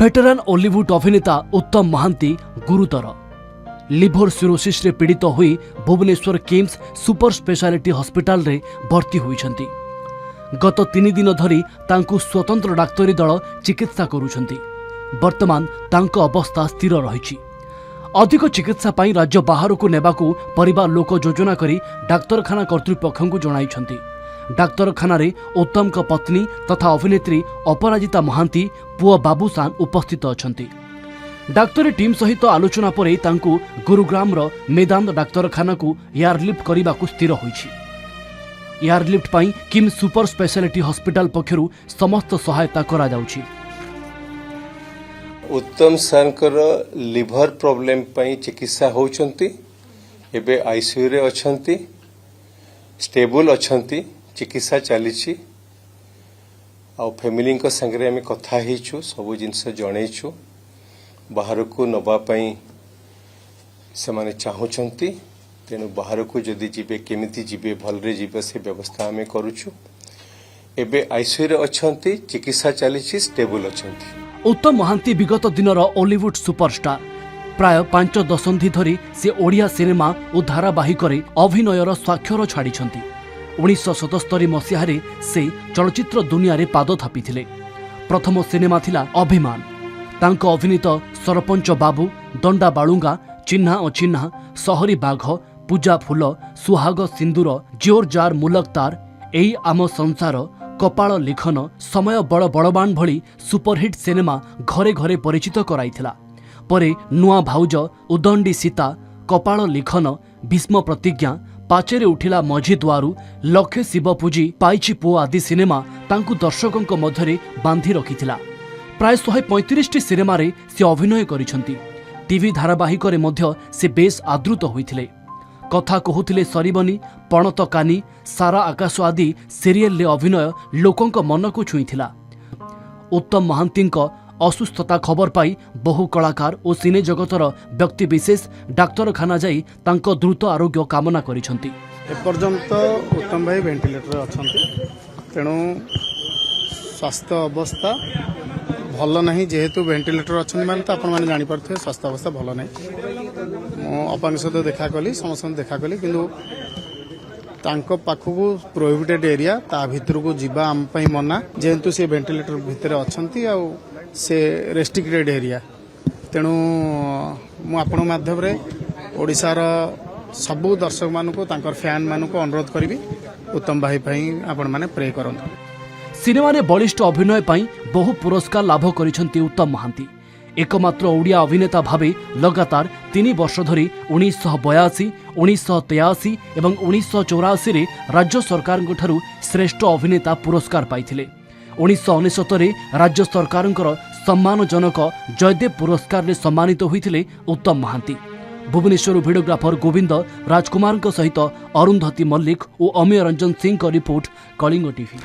भेटेरान Hollywood अभिनेता उत्तम Mahanti गुरुतर liver cirrhosis रे पीड़ित होई Bhubaneswar KIMS super speciality hospital रे भर्ती होइछंती। गत 3 दिन धरी तांकु स्वतंत्र डाक्तरी दल चिकित्सा करूछंती। वर्तमान तांको अवस्था स्थिर रहिछि। अधिक चिकित्सा पाई राज्य बाहर को नेबाकू परिवार लोक योजना करी डाक्तरखाना कर्तृपक्ष को जणाइछंती। डाक्तरखाना रे उत्तम का पत्नी तथा अभिनेत्री अपराजिता महांती पुआ बाबूसान उपस्थित अछंती। डाक्तरी टीम सहित आलोचना परे तांकु गुरुग्राम रो मेदांत डाक्तरखाना को एयरलिफ्ट करने को स्थिर होइछि। एयरलिफ्ट पाई किम सुपर स्पेशालिटी हॉस्पिटल पक्षरु समस्त सहायता करा जाउछि। उत्तम सरकर लिभर प्रॉब्लम पाई चिकित्सा होउछंती। एबे आईसीयू रे अछंती, स्टेबल अछंती, चिकित्सा चलीछि। आ फैमिली को संगे आम कथा हेचु, सब जिनस जणैछु। बाहर को नबा पाई से माने चाहुछंती। तेनु बाहर को जदि जीवे केमिति जीवे भलरे जीवे से व्यवस्था आम करूछु। एबे आईसीयू रे अछंती, चिकित्सा चलीछि, स्टेबल अछंती। उत्तम महांती विगत दिनर हॉलीवुड सुपरस्टार। प्राय 5 दशंधि धरी से ओडिया सिनेमा और धारावाहिक अभिनयर स्वाक्षर छाड़िछंती। 1977 मसीहारे से चलचित्र दुनिया रे पाद थापिथिले। प्रथम सिनेमा थिला अभिमान। तांको अभिनीत सरपंच बाबू, दंडा बालुंगा, चिन्हा अचिन्हा, सहरी बाघ, पूजा फूल, सुहाग सिंदूर, जोर जार मुलक तार, एई आम संसार, कपाल लिखन, समय बड़ बड़बाण भली सुपरहिट सिनेमा घरे घरे परिचित कराइथिला। परे नुआ भाउज, उदंडी सीता, कपाल लिखन, भीष्म प्रतिज्ञा, पाचेरे उठिला मझी द्वारू, लक्षे शिव पूजी, पाइछि पुओ आदि सिनेमा तांकु दर्शकों मध्यरे बांधि रखिथिला। प्राय 135 सिनेमा रे से अभिनय करिसंती। टीवी धारावाहिक रे मध्य से बेस आदृत होइथिले। कथा कहूथिले सरीबनी, पणत कानी, सारा आकाश आदि सीरियल रे अभिनय लोकंक मन को छुईथिला। उत्तम महांतींक असुस्थता खबर पाई बहु कलाकार और सिने जगतर व्यक्ति विशेष डाक्तरखाना जाई तांको द्रुत आरोग्य कामना करिसंती। एपर्यंत उत्तम भाई वेंटिलेटर अछंती। तेणु स्वास्थ्य अवस्था भल नहीं। जेहेतु वेंटिलेटर अच्छा माने तो आपण जानी पारथे स्वास्थ्य अवस्था भल नहीं। मो अपन सहित देखा कली, समस्त देखा कली, किंतु तांको पाखकू प्रोहिबिटेड एरिया ता भितर को जीवा आम पई मना। जेहेतु से वेंटिलेटर भितर अछंती आ से रेस्ट्रिक्टेड एरिया। तेणु मु आपण माध्यम रे ओडिसा रो सबु दर्शक मानको तांकर फैन मानको अनुरोध करिवि, उत्तम भाई पई आपण माने प्रे करंतु। सिनेमा रे बलिष्ठ अभिनय पाई बहु पुरस्कार लाभ करिसंती उत्तम महांती। एकमात्र ओडिया अभिनेता भावे लगातार 3 वर्ष धरी 1982, 1983 एवं 1984 रे राज्य सरकार ठारू श्रेष्ठ अभिनेता पुरस्कार पाइथिले। 1969 रे राज्य सरकारଙ୍କର सम्मानजनक जयदेव पुरस्कार रे सम्मानित होइथिले उत्तम महांती। भुवनेश्वर भिडियोग्राफर गोविंद राजकुमार सहित अरुंधती मल्लिक और अमीय रंजन सिंह रिपोर्ट, कलिंग टीवी।